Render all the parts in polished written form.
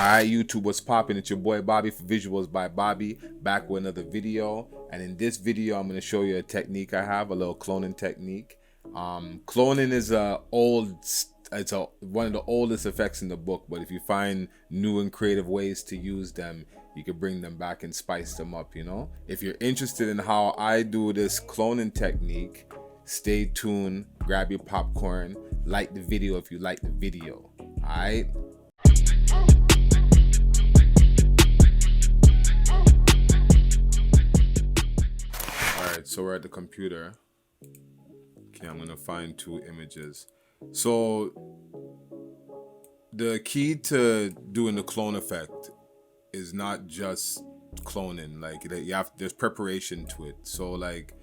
Alright, YouTube, what's poppin'? It's your boy Bobby for Visuals by Bobby, back with another video. And in this video, I'm gonna show you a technique I have, a little cloning technique. Cloning is one of the oldest effects in the book, but if you find new and creative ways to use them, you can bring them back and spice them up, you know? If you're interested in how I do this cloning technique, stay tuned, grab your popcorn, like the video if you like the video, alright? Alright, so we're at the computer. Okay, I'm gonna find two images. So the key to doing the clone effect is not just cloning, like there's preparation to it. So like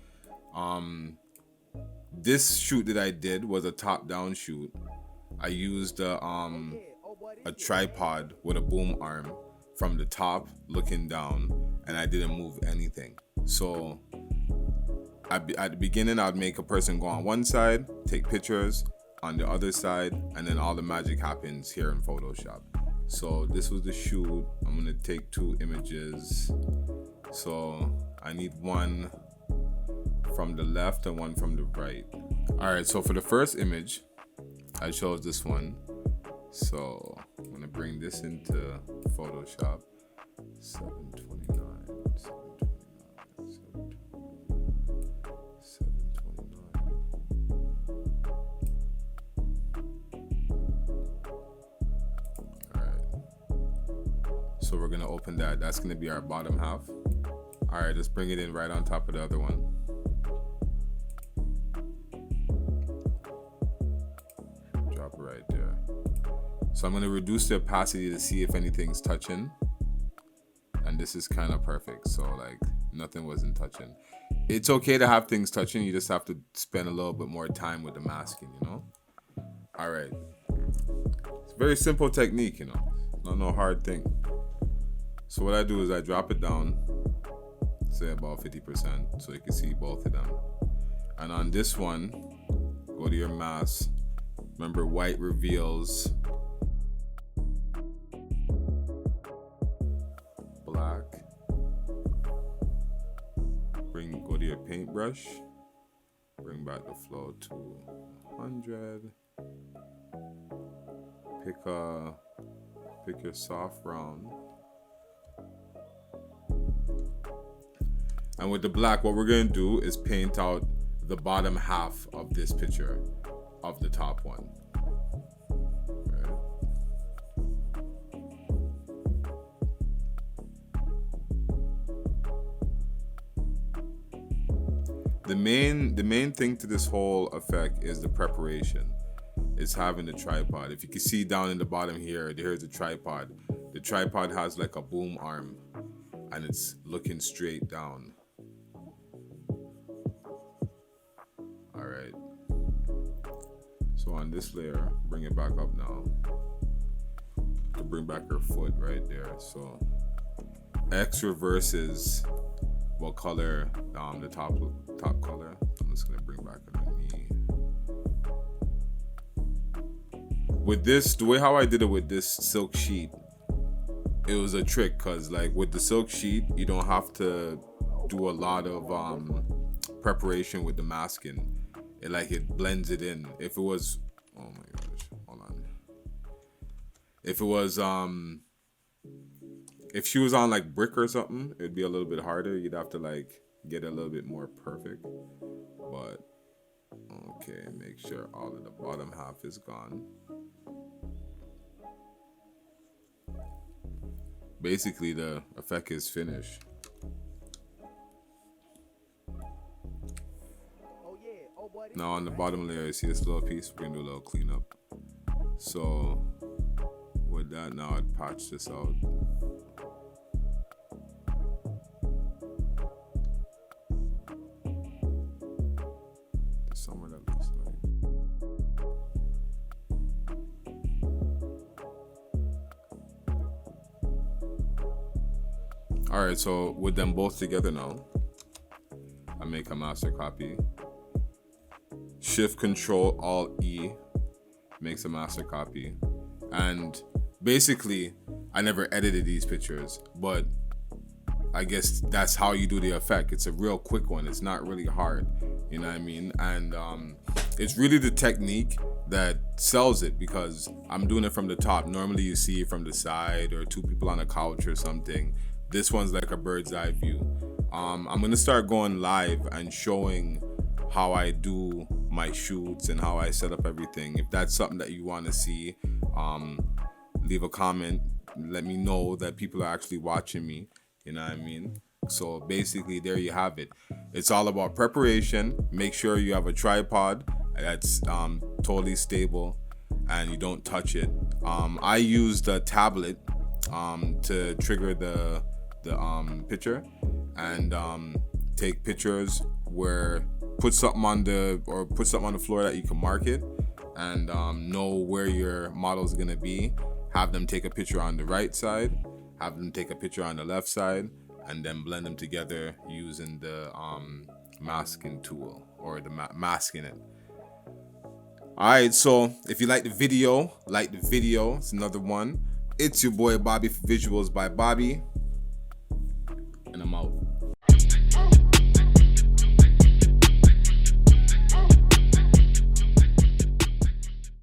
this shoot that I did was a top-down shoot. I used a tripod with a boom arm from the top looking down, and I didn't move anything. So at the beginning, I'd make a person go on one side, take pictures on the other side, and then all the magic happens here in Photoshop. So this was the shoot. I'm gonna take two images. So I need one from the left and one from the right. All right, so for the first image, I chose this one. So I'm gonna bring this into Photoshop. 729. So we're gonna open that. That's gonna be our bottom half. All right, let's bring it in right on top of the other one. Drop it right there. So I'm gonna reduce the opacity to see if anything's touching. And this is kind of perfect. So like nothing wasn't touching. It's okay to have things touching. You just have to spend a little bit more time with the masking, you know? All right. It's a very simple technique, you know? Not no hard thing. So what I do is I drop it down, say about 50%, so you can see both of them. And on this one, go to your mask. Remember, white reveals black. Go to your paintbrush. Bring back the flow to 100. Pick your soft round. And with the black, what we're gonna do is paint out the bottom half of this picture of the top one. Right. The main thing to this whole effect is the preparation. It's having the tripod. If you can see down in the bottom here, there's a tripod. The tripod has like a boom arm and it's looking straight down. Alright. So on this layer, bring it back up now. To bring back her foot right there. So X reverses what color, the top color. I'm just gonna bring back the knee. With this, the way how I did it with this silk sheet, it was a trick, cause like with the silk sheet, you don't have to do a lot of preparation with the masking. It blends it in. If it was, oh my gosh, hold on. If it was if she was on like brick or something, it'd be a little bit harder. You'd have to like get it a little bit more perfect. But okay, make sure all of the bottom half is gone. Basically, the effect is finished. Now on the bottom layer, you see this little piece? We're gonna do a little cleanup. So with that, now I'd patch this out. Somewhere that looks like. All right, so with them both together now, I make a master copy. Shift Control Alt E makes a master copy. And basically I never edited these pictures, but I guess that's how you do the effect. It's a real quick one. It's not really hard, you know what I mean? And it's really the technique that sells it, because I'm doing it from the top. Normally you see it from the side or two people on a couch or something. This one's like a bird's eye view. I'm gonna start going live and showing how I do my shoots and how I set up everything. If that's something that you want to see, leave a comment. Let me know that people are actually watching me. You know what I mean? So basically, there you have it. It's all about preparation. Make sure you have a tripod that's totally stable and you don't touch it. I used a tablet to trigger the picture and take pictures where put something on the floor that you can mark it and know where your model is gonna be. Have them take a picture on the right side, have them take a picture on the left side, and then blend them together using the masking tool or the masking it. Alright, so if you like the video, it's another one. It's your boy Bobby for Visuals by Bobby, and I'm out.